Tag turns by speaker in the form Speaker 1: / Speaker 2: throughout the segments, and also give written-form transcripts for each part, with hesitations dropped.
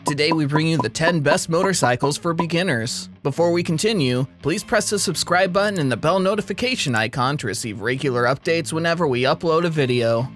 Speaker 1: Today we bring you the 10 best motorcycles for beginners. Before we continue, please press the subscribe button and the bell notification icon to receive regular updates whenever we upload a video.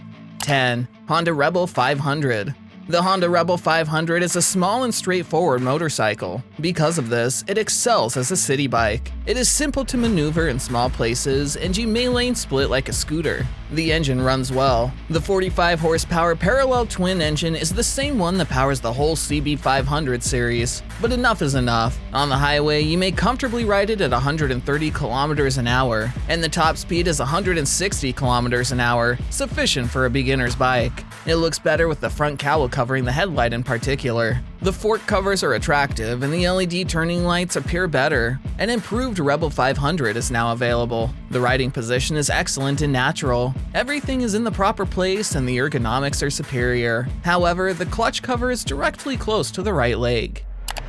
Speaker 1: 10. Honda Rebel 500. The Honda Rebel 500 is a small and straightforward motorcycle. Because of this, it excels as a city bike. It is simple to maneuver in small places, and you may lane split like a scooter. The engine runs well. The 45 horsepower parallel twin engine is the same one that powers the whole CB500 series. But enough is enough. On the highway, you may comfortably ride it at 130 kilometers an hour, and the top speed is 160 kilometers an hour, sufficient for a beginner's bike. It looks better with the front cowl covering the headlight in particular. The fork covers are attractive and the LED turning lights appear better. An improved Rebel 500 is now available. The riding position is excellent and natural. Everything is in the proper place and the ergonomics are superior. However, the clutch cover is directly close to the right leg.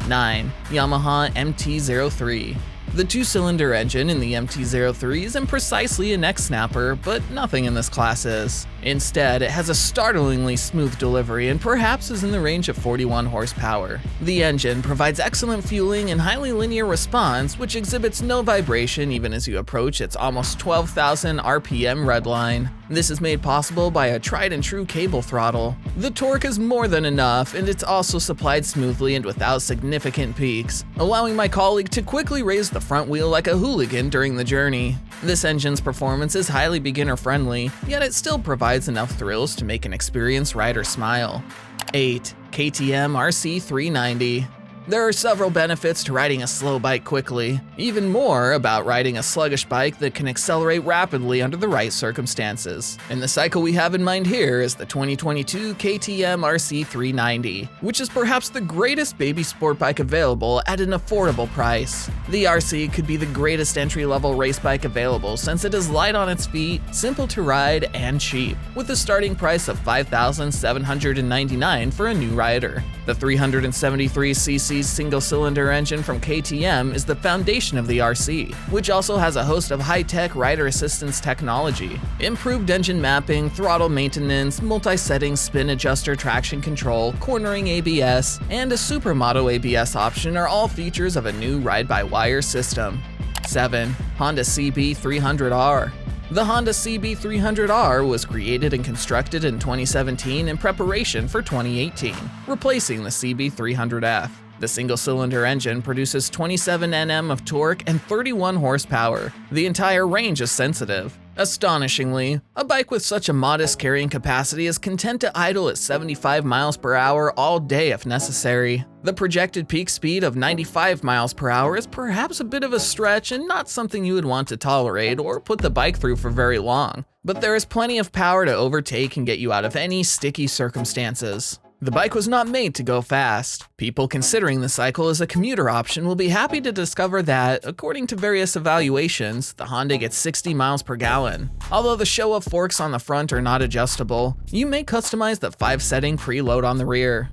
Speaker 1: 9. Yamaha MT-03. The two-cylinder engine in the MT-03 isn't precisely a neck snapper, but nothing in this class is. Instead, it has a startlingly smooth delivery and perhaps is in the range of 41 horsepower. The engine provides excellent fueling and highly linear response, which exhibits no vibration even as you approach its almost 12,000 RPM redline. This is made possible by a tried-and-true cable throttle. The torque is more than enough, and it's also supplied smoothly and without significant peaks, allowing my colleague to quickly raise the front wheel like a hooligan during the journey. This engine's performance is highly beginner-friendly, yet it still provides enough thrills to make an experienced rider smile. 8. KTM Rc390. There are several benefits to riding a slow bike quickly, even more about riding a sluggish bike that can accelerate rapidly under the right circumstances. And the cycle we have in mind here is the 2022 KTM Rc390, which is perhaps the greatest baby sport bike available at an affordable price. The RC could be the greatest entry-level race bike available since it is light on its feet, simple to ride, and cheap, with a starting price of $5,799 for a new rider. The 373cc single-cylinder engine from KTM is the foundation of the RC, which also has a host of high-tech rider assistance technology. Improved engine mapping, throttle maintenance, multi-setting spin adjuster traction control, cornering ABS, and a supermoto ABS option are all features of a new ride-by-wire system. 7. Honda CB300R. The Honda CB300R was created and constructed in 2017 in preparation for 2018, replacing the CB300F. The single-cylinder engine produces 27 Nm of torque and 31 horsepower. The entire range is sensitive. Astonishingly, a bike with such a modest carrying capacity is content to idle at 75 miles per hour all day if necessary. The projected peak speed of 95 miles per hour is perhaps a bit of a stretch and not something you would want to tolerate or put the bike through for very long, but there is plenty of power to overtake and get you out of any sticky circumstances. The bike was not made to go fast. People considering the cycle as a commuter option will be happy to discover that, according to various evaluations, the Honda gets 60 miles per gallon. Although the show-off forks on the front are not adjustable, you may customize the 5-setting preload on the rear.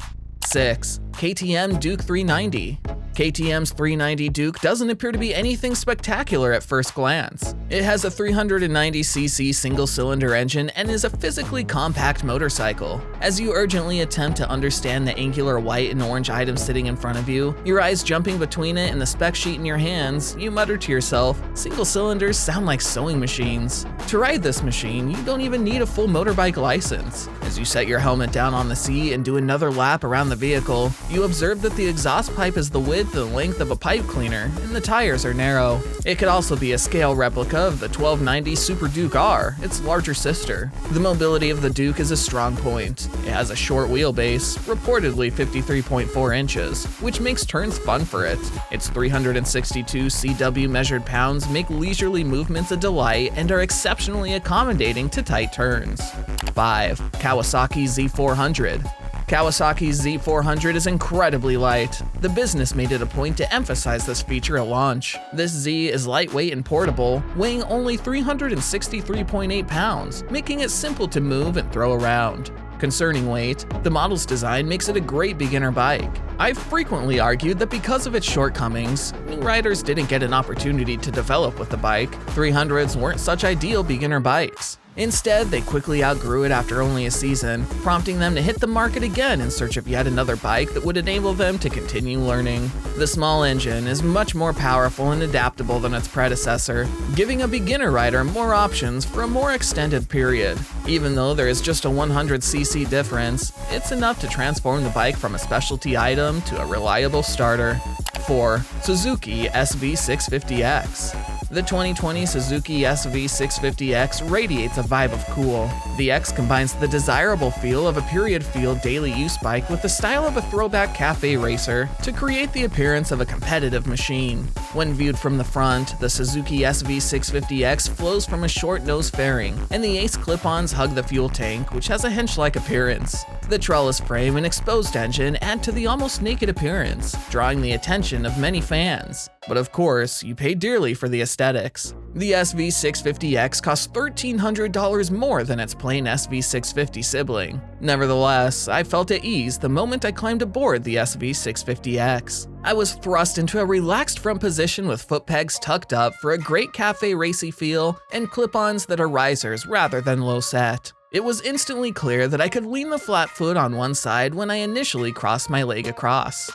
Speaker 1: 6. KTM Duke 390. KTM's 390 Duke doesn't appear to be anything spectacular at first glance. It has a 390cc single-cylinder engine and is a physically compact motorcycle. As you urgently attempt to understand the angular white and orange item sitting in front of you, your eyes jumping between it and the spec sheet in your hands, you mutter to yourself, single cylinders sound like sewing machines. To ride this machine, you don't even need a full motorbike license. As you set your helmet down on the seat and do another lap around the vehicle, you observe that the exhaust pipe is the width and length of a pipe cleaner, and the tires are narrow. It could also be a scale replica of the 1290 Super Duke R, its larger sister. The mobility of the Duke is a strong point. It has a short wheelbase, reportedly 53.4 inches, which makes turns fun for it. Its 362 CW measured pounds make leisurely movements a delight and are exceptionally accommodating to tight turns. 5. Kawasaki Z400. Kawasaki Z400 is incredibly light. The business made it a point to emphasize this feature at launch. This Z is lightweight and portable, weighing only 363.8 pounds, making it simple to move and throw around. Concerning weight, the model's design makes it a great beginner bike. I've frequently argued that because of its shortcomings, new riders didn't get an opportunity to develop with the bike. 300s weren't such ideal beginner bikes. Instead, they quickly outgrew it after only a season, prompting them to hit the market again in search of yet another bike that would enable them to continue learning. The small engine is much more powerful and adaptable than its predecessor, giving a beginner rider more options for a more extended period. Even though there is just a 100cc difference, it's enough to transform the bike from a specialty item to a reliable starter. 4. Suzuki SV650X. The 2020 Suzuki SV650X radiates a vibe of cool. The X combines the desirable feel of a period-feel daily use bike with the style of a throwback cafe racer to create the appearance of a competitive machine. When viewed from the front, the Suzuki SV650X flows from a short nose fairing, and the ace clip-ons hug the fuel tank, which has a hench-like appearance. The trellis frame and exposed engine add to the almost naked appearance, drawing the attention of many fans. But of course, you pay dearly for the aesthetics. The SV650X costs $1,300 more than its plain SV650 sibling. Nevertheless, I felt at ease the moment I climbed aboard the SV650X. I was thrust into a relaxed front position with foot pegs tucked up for a great cafe racy feel and clip-ons that are risers rather than low set. It was instantly clear that I could lean the flat foot on one side when I initially crossed my leg across.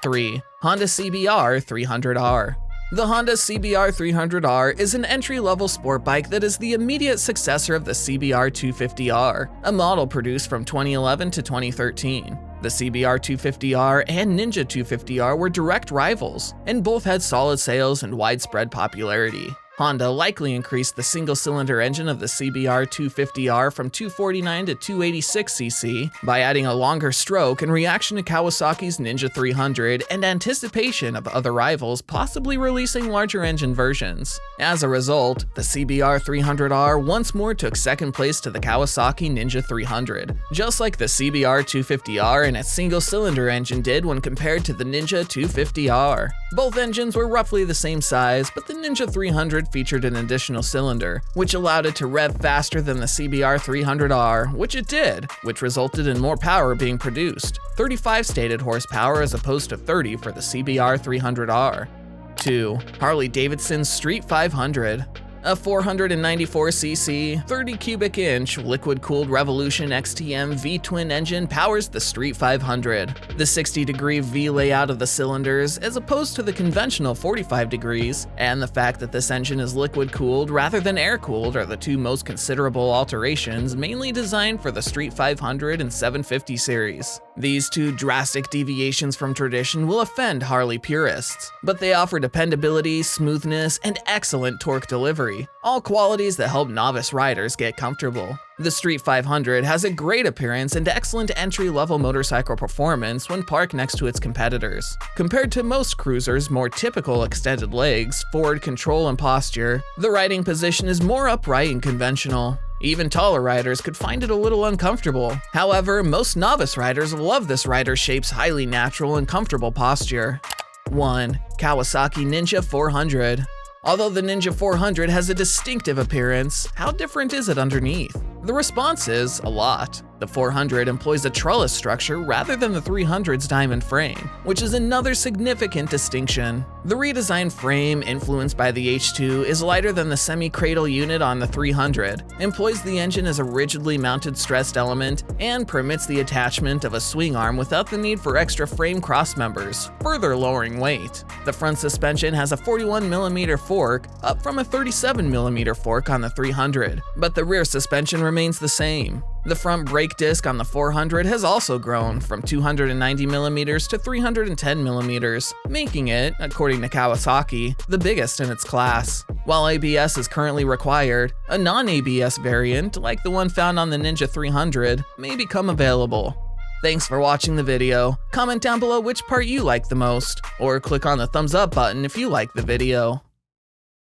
Speaker 1: 3. Honda CBR 300R. The Honda CBR 300R is an entry-level sport bike that is the immediate successor of the CBR 250R, a model produced from 2011 to 2013. The CBR 250R and Ninja 250R were direct rivals, and both had solid sales and widespread popularity. Honda likely increased the single-cylinder engine of the CBR 250R from 249 to 286cc by adding a longer stroke in reaction to Kawasaki's Ninja 300 and anticipation of other rivals possibly releasing larger engine versions. As a result, the CBR 300R once more took second place to the Kawasaki Ninja 300, just like the CBR 250R and its single-cylinder engine did when compared to the Ninja 250R. Both engines were roughly the same size, but the Ninja 300 featured an additional cylinder, which allowed it to rev faster than the CBR 300R, which it did, which resulted in more power being produced, 35 stated horsepower as opposed to 30 for the CBR 300R. 2. Harley Davidson Street 500. A 494cc, 30 cubic inch liquid-cooled Revolution XTM V-twin engine powers the Street 500. The 60-degree V layout of the cylinders, as opposed to the conventional 45 degrees, and the fact that this engine is liquid-cooled rather than air-cooled are the two most considerable alterations mainly designed for the Street 500 and 750 series. These two drastic deviations from tradition will offend Harley purists, but they offer dependability, smoothness, and excellent torque delivery, all qualities that help novice riders get comfortable. The Street 500 has a great appearance and excellent entry-level motorcycle performance when parked next to its competitors. Compared to most cruisers' more typical extended legs, forward control, and posture, the riding position is more upright and conventional. Even taller riders could find it a little uncomfortable. However, most novice riders love this rider shape's highly natural and comfortable posture. 1. Kawasaki Ninja 400. Although the Ninja 400 has a distinctive appearance, how different is it underneath? The response is a lot. The 400 employs a trellis structure rather than the 300's diamond frame, which is another significant distinction. The redesigned frame, influenced by the H2, is lighter than the semi-cradle unit on the 300, employs the engine as a rigidly mounted stressed element, and permits the attachment of a swing arm without the need for extra frame crossmembers, further lowering weight. The front suspension has a 41mm fork, up from a 37mm fork on the 300, but the rear suspension remains the same. The front brake disc on the 400 has also grown from 290mm to 310mm, making it, according to Kawasaki, the biggest in its class. While ABS is currently required, a non-ABS variant, like the one found on the Ninja 300, may become available. Thanks for watching the video. Comment down below which part you like the most, or click on the thumbs up button if you like the video.